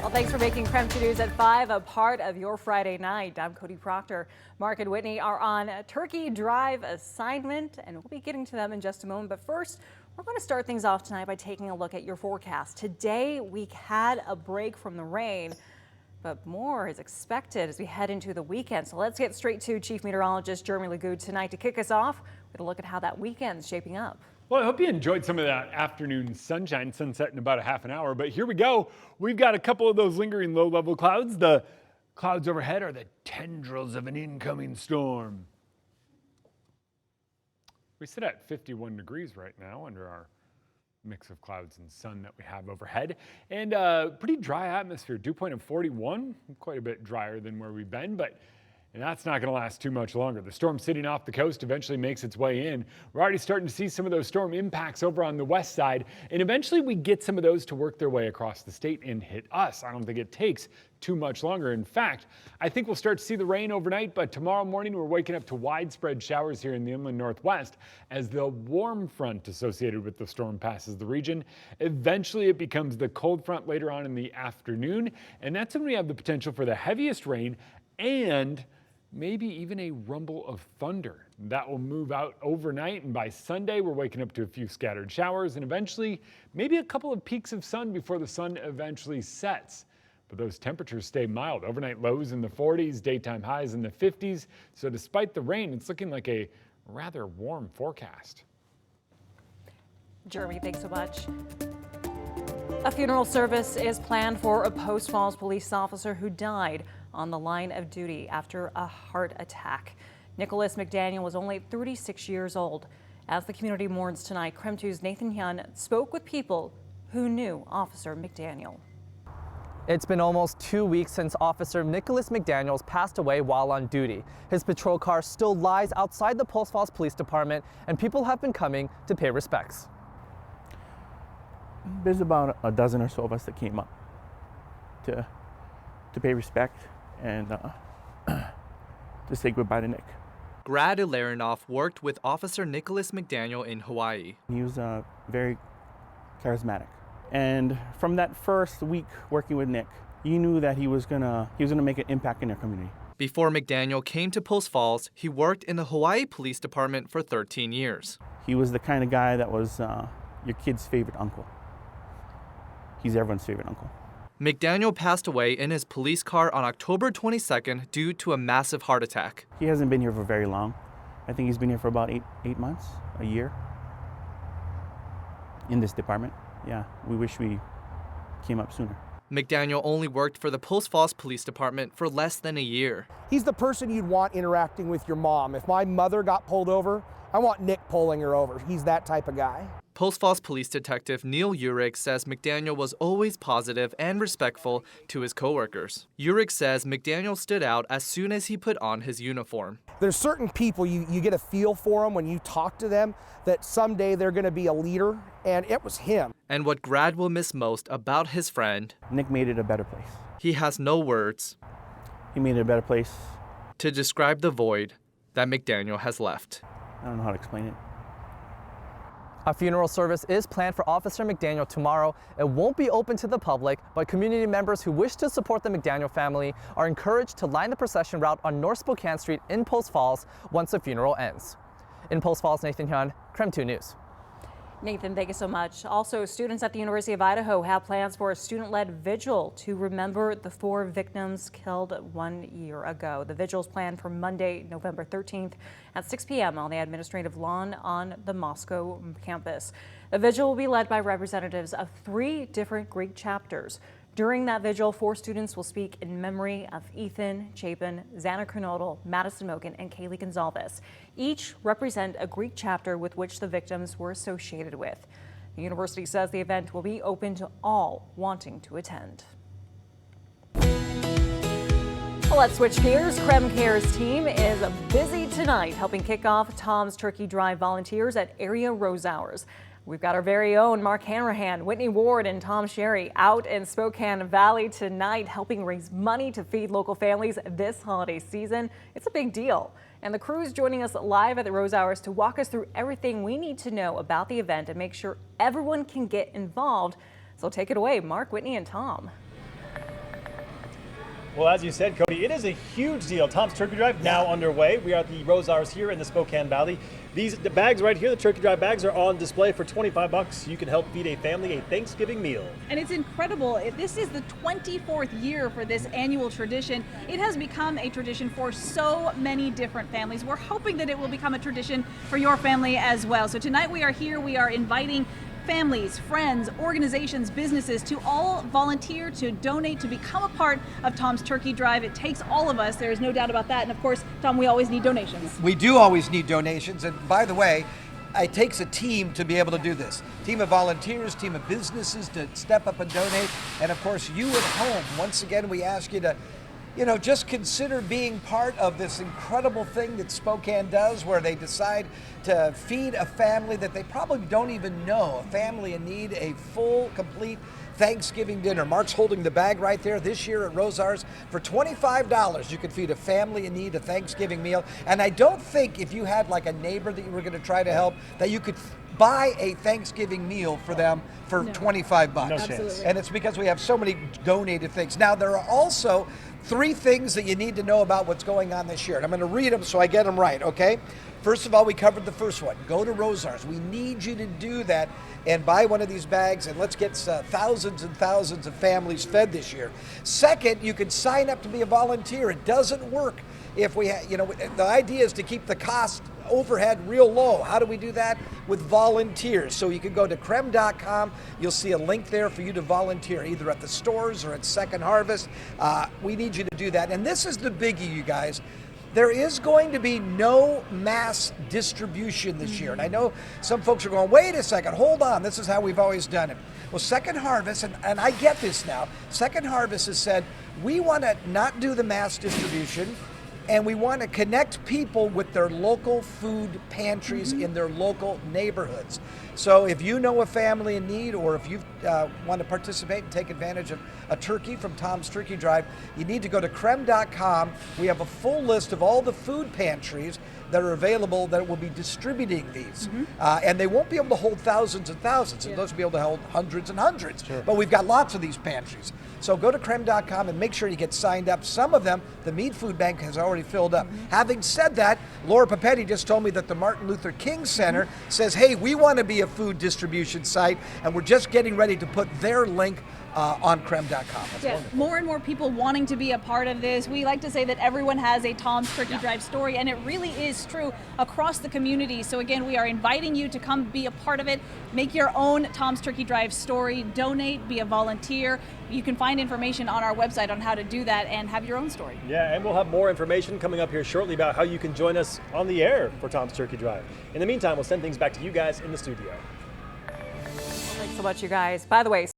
Well, thanks for making KREM 2 News at 5 a part of your Friday night. I'm Cody Proctor. Mark and Whitney are on a turkey drive assignment, and we'll be getting to them in just a moment. But first, we're going to start things off tonight by taking a look at your forecast. Today, we had a break from the rain, but more is expected as we head into the weekend. So let's get straight to Chief Meteorologist Jeremy Lagoud tonight to kick us off with a look at how that weekend's shaping up. Well, I hope you enjoyed some of that afternoon sunshine, sunset in about a half an hour. But here we go. We've got a couple of those lingering low-level clouds. The clouds overhead are the tendrils of an incoming storm. We sit at 51 degrees right now under our mix of clouds and sun that we have overhead. And pretty dry atmosphere, dew point of 41, quite a bit drier than where we've been, and that's not going to last too much longer. The storm sitting off the coast eventually makes its way in. We're already starting to see some of those storm impacts over on the west side, and eventually we get some of those to work their way across the state and hit us. I don't think it takes too much longer. In fact, I think we'll start to see the rain overnight, but tomorrow morning we're waking up to widespread showers here in the inland northwest as the warm front associated with the storm passes the region. Eventually it becomes the cold front later on in the afternoon, and that's when we have the potential for the heaviest rain and maybe even a rumble of thunder. That will move out overnight, and by Sunday we're waking up to a few scattered showers and eventually maybe a couple of peaks of sun before the sun eventually sets. But those temperatures stay mild. Overnight lows in the 40s, daytime highs in the 50s. So despite the rain, it's looking like a rather warm forecast. Jeremy, thanks so much. A funeral service is planned for a Post Falls police officer who died on the line of duty after a heart attack. Nicholas McDaniel was only 36 years old. As the community mourns tonight, KREM 2's Nathan Hyun spoke with people who knew Officer McDaniel. It's been almost 2 weeks since Officer Nicholas McDaniels passed away while on duty. His patrol car still lies outside the Post Falls Police Department, and people have been coming to pay respects. There's about a dozen or so of us that came up to pay respect and to say goodbye to Nick. Grad Ilarinov worked with Officer Nicholas McDaniel in Hawaii. He was very charismatic. And from that first week working with Nick, you knew that he was gonna make an impact in our community. Before McDaniel came to Post Falls, he worked in the Hawaii Police Department for 13 years. He was the kind of guy that was your kid's favorite uncle. He's everyone's favorite uncle. McDaniel passed away in his police car on October 22nd due to a massive heart attack. He hasn't been here for very long. I think he's been here for about eight months, a year in this department. Yeah, we wish we came up sooner. McDaniel only worked for the Post Falls Police Department for less than a year. He's the person you'd want interacting with your mom. If my mother got pulled over, I want Nick pulling her over. He's that type of guy. Post Falls Police Detective Neil Urich says McDaniel was always positive and respectful to his coworkers. Urich says McDaniel stood out as soon as he put on his uniform. There's certain people you get a feel for them when you talk to them that someday they're going to be a leader, and it was him. And what Grad will miss most about his friend, Nick made it a better place. He has no words. He made it a better place to describe the void that McDaniel has left. I don't know how to explain it. A funeral service is planned for Officer McDaniel tomorrow. It won't be open to the public, but community members who wish to support the McDaniel family are encouraged to line the procession route on North Spokane Street in Post Falls once the funeral ends. In Post Falls, Nathan Hyun, KREM 2 News. Nathan, thank you so much. Also, students at the University of Idaho have plans for a student-led vigil to remember the 4 victims killed 1 year ago. The vigil is planned for Monday, November 13th at 6 p.m. on the administrative lawn on the Moscow campus. The vigil will be led by representatives of 3 different Greek chapters. During that vigil, 4 students will speak in memory of Ethan Chapin, Xana Kernodle, Madison Mogan, and Kaylee Gonzalez. Each represent a Greek chapter with which the victims were associated with. The university says the event will be open to all wanting to attend. Well, let's switch gears. KREM Cares team is busy tonight helping kick off Tom's Turkey Drive volunteers at area Rose Hours. We've got our very own Mark Hanrahan, Whitney Ward, and Tom Sherry out in Spokane Valley tonight helping raise money to feed local families this holiday season. It's a big deal. And the crew is joining us live at the Rose Hours to walk us through everything we need to know about the event and make sure everyone can get involved. So take it away, Mark, Whitney, and Tom. Well, as you said, Cody, it is a huge deal. Tom's Turkey Drive now underway. We are at the Rosars here in the Spokane Valley. The bags right here, the Turkey Drive bags, are on display for $25. You can help feed a family a Thanksgiving meal. And it's incredible. This is the 24th year for this annual tradition. It has become a tradition for so many different families. We're hoping that it will become a tradition for your family as well. So tonight we are here, we are inviting families, friends, organizations, businesses to all volunteer, to donate, to become a part of Tom's Turkey Drive. It takes all of us, there is no doubt about that. And of course, Tom, we always need donations. We do always need donations. And by the way, it takes a team to be able to do this. Team of volunteers, team of businesses to step up and donate. And of course, you at home, once again, we ask you to just consider being part of this incredible thing that Spokane does, where they decide to feed a family that they probably don't even know, a family in need, a full, complete Thanksgiving dinner. Mark's holding the bag right there. This year at Rosars, for $25, you can feed a family in need a Thanksgiving meal. And I don't think if you had like a neighbor that you were going to try to help, that you could buy a Thanksgiving meal for them for $25. No chance. And it's because we have so many donated things. Now, there are also 3 things that you need to know about what's going on this year. And I'm going to read them so I get them right, okay? First of all, we covered the first one. Go to Rosars. We need you to do that and buy one of these bags, and let's get thousands and thousands of families fed this year. Second, you can sign up to be a volunteer. It doesn't work if we, the idea is to keep the cost overhead real low. How do we do that? With volunteers. So you can go to KREM.com. You'll see a link there for you to volunteer, either at the stores or at Second Harvest. We need you to do that. And this is the biggie, you guys. There is going to be no mass distribution this year. And I know some folks are going, wait a second, hold on, this is how we've always done it. Well, Second Harvest, and I get this now, Second Harvest has said, we want to not do the mass distribution, and we want to connect people with their local food pantries in their local neighborhoods. So if you know a family in need, or if you want to participate and take advantage of a turkey from Tom's Turkey Drive, you need to go to KREM.com. We have a full list of all the food pantries that are available that will be distributing these. And they won't be able to hold thousands and thousands. And those will be able to hold hundreds and hundreds. Sure. But we've got lots of these pantries. So go to KREM.com and make sure you get signed up. Some of them, the Mead Food Bank has already filled up. Having said that, Laura Papetti just told me that the Martin Luther King Center says, hey, we want to be a food distribution site, and we're just getting ready to put their link on KREM.com. Yeah, more and more people wanting to be a part of this. We like to say that everyone has a Tom's Turkey Drive story, and it really is true across the community. So again, we are inviting you to come be a part of it. Make your own Tom's Turkey Drive story, donate, be a volunteer. You can find information on our website on how to do that and have your own story. Yeah, and we'll have more information coming up here shortly about how you can join us on the air for Tom's Turkey Drive. In the meantime, we'll send things back to you guys in the studio. Thanks so much, you guys. By the way,